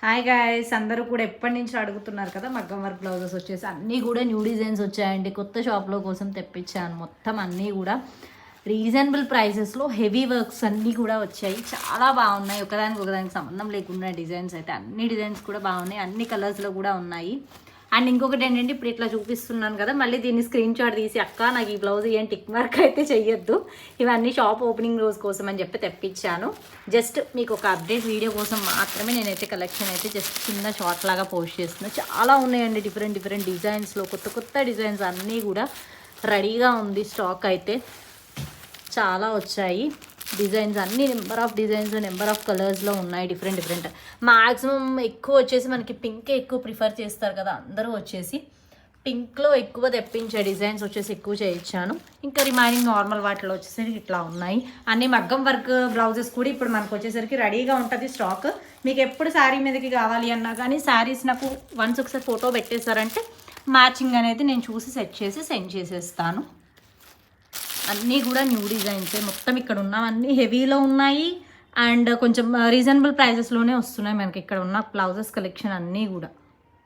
Hi guys, అందరూ కూడా ఎప్పటి నుంచి అడుగుతున్నారు కదా మగ్గం వర్క్ బ్లౌజెస్ వచ్చేసి అన్నీ కూడా న్యూ డిజైన్స్ వచ్చాయండి. కొత్త షాప్లో కోసం తెప్పించాను. మొత్తం అన్నీ కూడా రీజనబుల్ ప్రైసెస్లో హెవీ వర్క్స్ అన్నీ కూడా వచ్చాయి. చాలా బాగున్నాయి. ఒకదానికి సంబంధం లేకుండా డిజైన్స్ అయితే అన్ని డిజైన్స్ కూడా బాగున్నాయి. అన్ని కలర్స్లో కూడా ఉన్నాయి. అండ్ ఇంకొకటి ఏంటంటే ఇప్పుడు ఇట్లా చూపిస్తున్నాను కదా, మళ్ళీ దీన్ని స్క్రీన్ షాట్ తీసి అక్క నాకు ఈ బ్లౌజ్ ఏం టిక్ మార్క్ అయితే చెయ్యొద్దు, ఇవన్నీ షాప్ ఓపెనింగ్ రోజు కోసం అని చెప్పి తెప్పించాను. జస్ట్ మీకు ఒక అప్డేట్ వీడియో కోసం మాత్రమే నేనైతే కలెక్షన్ అయితే జస్ట్ చిన్న షార్ట్ లాగా పోస్ట్ చేస్తున్నాను. చాలా ఉన్నాయండి డిఫరెంట్ డిజైన్స్లో, కొత్త డిజైన్స్ అన్నీ కూడా రెడీగా ఉంది. స్టాక్ అయితే చాలా వచ్చాయి. డిజైన్స్ అన్ని number of designs, number of కలర్స్లో ఉన్నాయి. డిఫరెంట్ మ్యాక్సిమం ఎక్కువ వచ్చేసి మనకి పింక్ ఎక్కువ ప్రిఫర్ చేస్తారు కదా అందరూ, వచ్చేసి పింక్లో ఎక్కువ తెప్పించే డిజైన్స్ వచ్చేసి ఎక్కువ చేయించాను. ఇంకా రిమైనింగ్ నార్మల్ వాటిలో వచ్చేసరికి ఇట్లా ఉన్నాయి. అన్ని మగ్గం వర్క్ బ్లౌజెస్ కూడా ఇప్పుడు మనకు వచ్చేసరికి రెడీగా ఉంటుంది స్టాక్. మీకు ఎప్పుడు శారీ మీదకి కావాలి అన్నా కానీ శారీస్ నాకు వన్స్ ఒకసారి ఫోటో పెట్టేశారంటే మ్యాచింగ్ అనేది నేను చూసి సెట్ చేసి సెండ్ చేసేస్తాను. అన్నీ కూడా న్యూ డిజైన్సే. మొత్తం ఇక్కడ ఉన్నవన్నీ హెవీలో ఉన్నాయి అండ్ కొంచెం రీజనబుల్ ప్రైజెస్లోనే వస్తున్నాయి మనకి ఇక్కడ ఉన్న బ్లౌజెస్ కలెక్షన్ అన్నీ కూడా.